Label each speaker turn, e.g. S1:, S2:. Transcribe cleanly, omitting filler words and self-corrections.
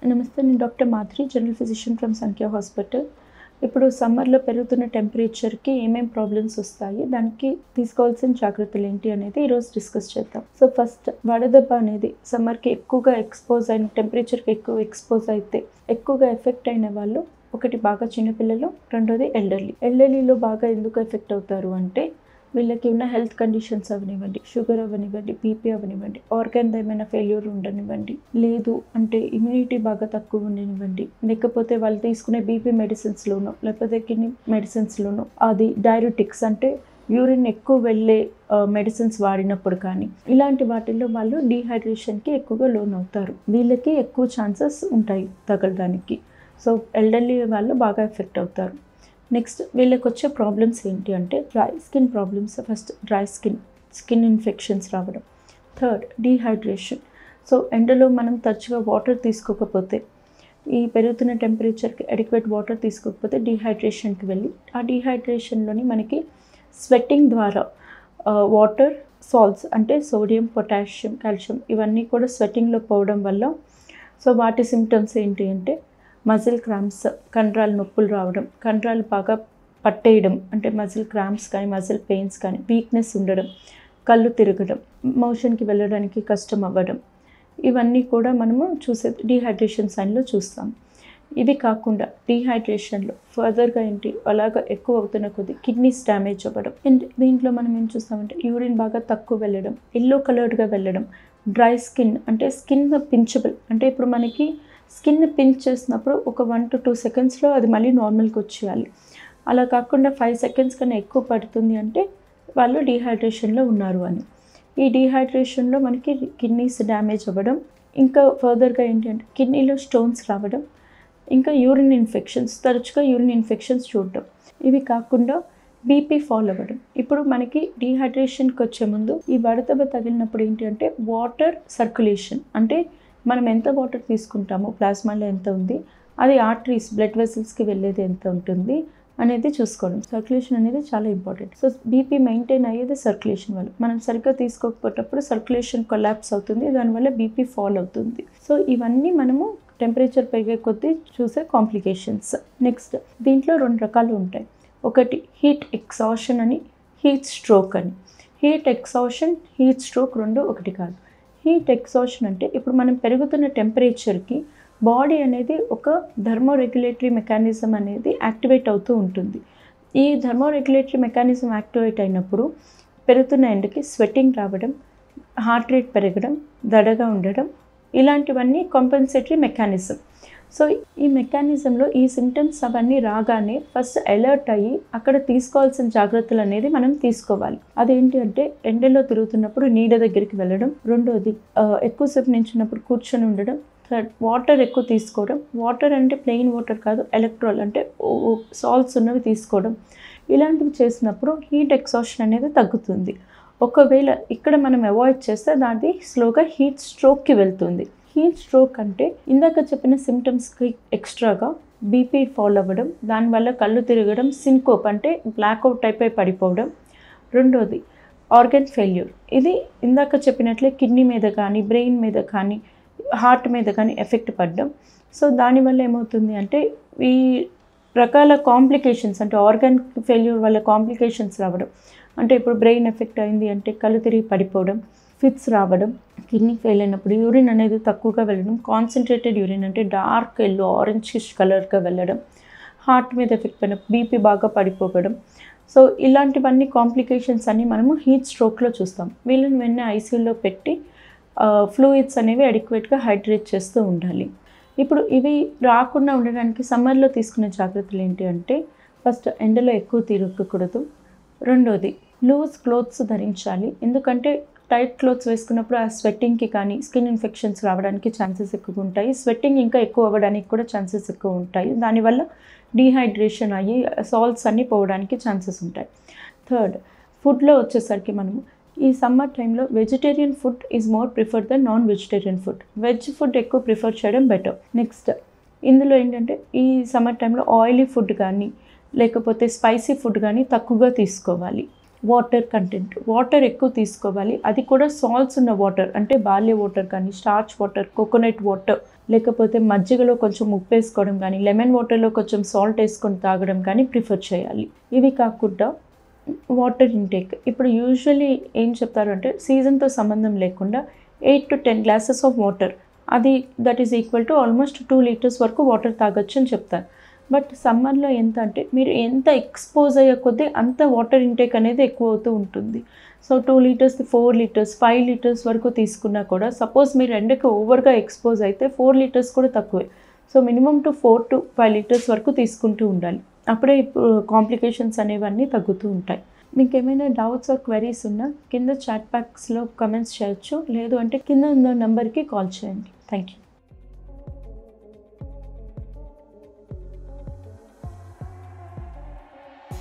S1: నమస్తే, నేను doctor Madhuri, general physician from సంఖ్య హాస్పిటల్. ఇప్పుడు సమ్మర్లో పెరుగుతున్న టెంపరేచర్కి ఏమేమి ప్రాబ్లమ్స్ వస్తాయి, దానికి తీసుకోవాల్సిన జాగ్రత్తలు ఏంటి అనేది ఈరోజు డిస్కస్ చేద్దాం. సో ఫస్ట్, వడదెబ్బ అనేది సమ్మర్కి ఎక్కువగా ఎక్స్పోజ్ అయిన, టెంపరేచర్కి ఎక్కువ ఎక్స్పోజ్ అయితే ఎక్కువగా ఎఫెక్ట్ అయిన వాళ్ళు ఒకటి బాగా చిన్నపిల్లలు, రెండోది ఎల్డర్లీలో బాగా ఎందుకు ఎఫెక్ట్ అవుతారు అంటే వీళ్ళకి ఉన్న హెల్త్ కండిషన్స్ అవనివ్వండి, షుగర్ అవనివ్వండి, బీపీ అవనివ్వండి, ఆర్గాన్ ఏమైనా ఫెయిల్యూర్ ఉండనివ్వండి, లేదు అంటే ఇమ్యూనిటీ బాగా తక్కువ ఉండనివ్వండి, లేకపోతే వాళ్ళు తీసుకునే బీపీ మెడిసిన్స్లోనో లేకపోతే కిడ్నీ మెడిసిన్స్లోనో అది డైరెటిక్స్ అంటే యూరిన్ ఎక్కువ వెళ్ళే మెడిసిన్స్ వాడినప్పుడు కానీ ఇలాంటి వాటిల్లో వాళ్ళు డీహైడ్రేషన్కి ఎక్కువగా లోన్ అవుతారు. వీళ్ళకి ఎక్కువ ఛాన్సెస్ ఉంటాయి తగలడానికి. సో ఎల్డర్లీ వాళ్ళు బాగా ఎఫెక్ట్ అవుతారు. నెక్స్ట్, వీళ్ళకి వచ్చే ప్రాబ్లమ్స్ ఏంటి అంటే dry skin problems. First dry skin infections రావడం. Third, dehydration. సో ఎండలో మనం తరచుగా వాటర్ తీసుకోకపోతే, ఈ పెరుగుతున్న టెంపరేచర్కి అడిక్వేట్ వాటర్ తీసుకోకపోతే డీహైడ్రేషన్కి వెళ్ళి ఆ డీహైడ్రేషన్లోని మనకి స్వెట్టింగ్ ద్వారా వాటర్ సాల్ట్స్ అంటే సోడియం, పొటాషియం, కాల్షియం ఇవన్నీ కూడా స్వెట్టింగ్లో పోవడం వల్ల సో వాటి సిమ్టమ్స్ ఏంటి అంటే మజిల్ క్రాంప్స్, కండరాలు నొప్పులు రావడం, కండరాలు బాగా పట్టేయడం అంటే మజిల్ క్రాంప్స్ కానీ మజిల్ పెయిన్స్ కానీ, వీక్నెస్ ఉండడం, కళ్ళు తిరగడం, మోషన్కి వెళ్ళడానికి కష్టం అవ్వడం, ఇవన్నీ కూడా మనము చూసే డీహైడ్రేషన్ సైన్లో చూస్తాం. ఇవి కాకుండా డీహైడ్రేషన్లో ఫర్దర్గా ఏంటి అలాగా ఎక్కువ అవుతున్న కొద్దీ కిడ్నీస్ డ్యామేజ్ అవ్వడం. అండ్ దీంట్లో మనం ఏం చూస్తామంటే యూరిన్ బాగా తక్కువ వెళ్ళడం, ఎల్లో కలర్డ్గా వెళ్ళడం, డ్రై స్కిన్ అంటే స్కిన్ పించబుల్ అంటే ఇప్పుడు మనకి స్కిన్ పించ్ చేసినప్పుడు ఒక 1 to 2 సెకండ్స్లో అది మళ్ళీ నార్మల్కి వచ్చేయాలి. అలా కాకుండా 5 సెకండ్స్ కన్నా ఎక్కువ పడుతుంది అంటే వాళ్ళు డీహైడ్రేషన్లో ఉన్నారు అని. ఈ డీహైడ్రేషన్లో మనకి కిడ్నీస్ డ్యామేజ్ అవ్వడం, ఇంకా ఫర్దర్గా ఏంటి అంటే కిడ్నీలో స్టోన్స్ రావడం, ఇంకా యూరిన్ ఇన్ఫెక్షన్స్, తరచుగా యూరిన్ ఇన్ఫెక్షన్స్ చూడడం. ఇవి కాకుండా బీపీ ఫాల్ అవ్వడం. ఇప్పుడు మనకి డీహైడ్రేషన్కి వచ్చే ముందు ఈ వడదెబ్బ తగిలినప్పుడు ఏంటి అంటే వాటర్ సర్క్యులేషన్ అంటే మనం ఎంత వాటర్ తీసుకుంటామో, ప్లాస్మాలో ఎంత ఉంది, అది ఆర్టరీస్ బ్లడ్ వెసల్స్కి వెళ్ళేది ఎంత ఉంటుంది అనేది చూసుకోవడం. సర్క్యులేషన్ అనేది చాలా ఇంపార్టెంట్. సో బీపీ మెయింటైన్ అయ్యేది సర్క్యులేషన్ వల్ల. మనం సరిగ్గా తీసుకోకపోయేటప్పుడు సర్క్యులేషన్ కొలాప్స్ అవుతుంది, దానివల్ల బీపీ ఫాల్ అవుతుంది. సో ఇవన్నీ మనము టెంపరేచర్ పెరిగే కొద్దీ చూసే కాంప్లికేషన్స్. నెక్స్ట్, దీంట్లో 2 రకాలు ఉంటాయి. ఒకటి హీట్ ఎగ్జాషన్ అని, హీట్ స్ట్రోక్ అని. హీట్ ఎగ్జాషన్, హీట్ స్ట్రోక్ రెండు ఒకటి కాదు. హీట్ ఎగ్జాషన్ అంటే ఇప్పుడు మనం పెరుగుతున్న టెంపరేచర్కి బాడీ అనేది ఒక థర్మోరెగ్యులేటరీ మెకానిజం అనేది యాక్టివేట్ అవుతూ ఉంటుంది. ఈ థర్మోరెగ్యులేటరీ మెకానిజం యాక్టివేట్ అయినప్పుడు పెరుగుతున్న ఎండకి స్వెట్టింగ్ రావడం, హార్ట్ రేట్ పెరగడం, దడగా ఉండడం, ఇలాంటివన్నీ కాంపెన్సేటరీ మెకానిజం. సో ఈ మెకానిజంలో ఈ సిమ్టమ్స్ అవన్నీ రాగానే ఫస్ట్ అలర్ట్ అయ్యి అక్కడ తీసుకోవాల్సిన జాగ్రత్తలు అనేది మనం తీసుకోవాలి. అదేంటి అంటే ఎండలో తిరుగుతున్నప్పుడు నీడ దగ్గరికి వెళ్ళడం, రెండోది ఎక్కువసేపు నించున్నప్పుడు కూర్చొని ఉండడం, థర్డ్ వాటర్ ఎక్కువ తీసుకోవడం. వాటర్ అంటే ప్లెయిన్ వాటర్ కాదు, ఎలక్ట్రోల్ అంటే సాల్ట్స్ ఉన్నవి తీసుకోవడం. ఇలాంటివి చేసినప్పుడు హీట్ ఎగ్జాషన్ అనేది తగ్గుతుంది. ఒకవేళ ఇక్కడ మనం అవాయిడ్ చేస్తే దాన్ని స్లోగా హీట్ స్ట్రోక్కి వెళ్తుంది. హీట్ స్ట్రోక్ అంటే ఇందాక చెప్పిన సిమ్టమ్స్కి ఎక్స్ట్రాగా బీపీ ఫాల్ అవ్వడం, దానివల్ల కళ్ళు తిరగడం, సింకోప్ అంటే బ్లాక్అవుట్ అయిపోయి పడిపోవడం, రెండోది ఆర్గన్ ఫెయిల్యూర్. ఇది ఇందాక చెప్పినట్లే కిడ్నీ మీద కానీ, బ్రెయిన్ మీద కానీ, హార్ట్ మీద కానీ ఎఫెక్ట్ పడడం. సో దానివల్ల ఏమవుతుంది అంటే ఈ రకాల కాంప్లికేషన్స్ అంటే ఆర్గన్ ఫెయిల్యూర్ వల్ల కాంప్లికేషన్స్ రావడం. అంటే ఇప్పుడు బ్రెయిన్ ఎఫెక్ట్ అయింది అంటే కళ్ళు తిరిగి పడిపోవడం, ఫిట్స్ రావడం, కిడ్నీ ఫెయిల్ అయినప్పుడు యూరిన్ అనేది తక్కువగా వెళ్ళడం, కాన్సన్ట్రేటెడ్ యూరిన్ అంటే డార్క్ ఎల్లో ఆరెంజ్ కలర్గా వెళ్ళడం, హార్ట్ మీద ఎఫెక్ట్ పడిన బీపీ బాగా పడిపోవడం. సో ఇలాంటివన్నీ కాంప్లికేషన్స్ అన్నీ మనము హీట్ స్ట్రోక్లో చూస్తాం. వీళ్ళని వెంటనే ఐసీయూలో పెట్టి ఫ్లూయిడ్స్ అనేవి అడిక్వేట్గా హైడ్రేట్ చేస్తూ ఉండాలి. ఇప్పుడు ఇవి రాకుండా ఉండడానికి సమ్మర్లో తీసుకునే జాగ్రత్తలు ఏంటి అంటే ఫస్ట్, ఎండలో ఎక్కువ తిరగకూడదు. రెండోది, లూజ్ క్లోత్స్ ధరించాలి. ఎందుకంటే టైట్ క్లోత్స్ వేసుకున్నప్పుడు ఆ స్వెట్టింగ్కి కానీ స్కిన్ ఇన్ఫెక్షన్స్ రావడానికి ఛాన్సెస్ ఎక్కువ ఉంటాయి. స్వెట్టింగ్ ఇంకా ఎక్కువ అవ్వడానికి కూడా ఛాన్సెస్ ఎక్కువ ఉంటాయి. దానివల్ల డీహైడ్రేషన్ అయ్యి సాల్ట్స్ అన్నీ పోవడానికి ఛాన్సెస్ ఉంటాయి. థర్డ్, ఫుడ్లో వచ్చేసరికి మనము ఈ సమ్మర్ టైంలో vegetarian food is more preferred then non vegetarian food. Veg food ఎక్కువ ప్రిఫర్ చేయడం బెటర్. నెక్స్ట్, ఇందులో ఏంటంటే ఈ సమ్మర్ టైంలో ఆయిలీ ఫుడ్ కానీ లేకపోతే స్పైసీ ఫుడ్ కానీ తక్కువగా తీసుకోవాలి. వాటర్ కంటెంట్, వాటర్ ఎక్కువ తీసుకోవాలి. అది కూడా సాల్ట్స్ ఉన్న వాటర్, అంటే బార్లీ వాటర్ కానీ, స్టార్చ్ వాటర్, కోకోనట్ వాటర్, లేకపోతే మజ్జిగలో కొంచెం ఉప్పు వేసుకోవడం కానీ, లెమన్ వాటర్లో కొంచెం సాల్ట్ వేసుకొని తాగడం కానీ ప్రిఫర్ చేయాలి. ఇవి కాకుండా వాటర్ ఇంటేక్, ఇప్పుడు యూజువల్లీ ఏం చెప్తారు అంటే సీజన్తో సంబంధం లేకుండా 8 to 10 గ్లాసెస్ ఆఫ్ వాటర్, అది that is equal to almost 2 litres వరకు వాటర్ తాగొచ్చు అని చెప్తారు. బట్ సమ్మర్లో ఎంత అంటే మీరు ఎంత ఎక్స్పోజ్ అయ్యే కొద్దీ అంత వాటర్ ఇంటేక్ అనేది ఎక్కువ అవుతూ ఉంటుంది. సో 2 లీటర్స్, 4 లీటర్స్, 5 లీటర్స్ వరకు తీసుకున్నా కూడా, సపోజ్ మీరు ఎండకి ఓవర్గా ఎక్స్పోజ్ అయితే 4 లీటర్స్ కూడా తక్కువే. So minimum to 4 to 5 litres వరకు తీసుకుంటూ ఉండాలి. అప్పుడే ఇప్పుడు కాంప్లికేషన్స్ అనేవన్నీ తగ్గుతూ ఉంటాయి. మీకు ఏమైనా డౌట్స్ ఆర్ క్వెరీస్ ఉన్నా కింద చాట్ బాక్స్లో కమెంట్స్ చేయొచ్చు, లేదు అంటే కింద ఉన్న నెంబర్కి కాల్ చేయండి. Thank you.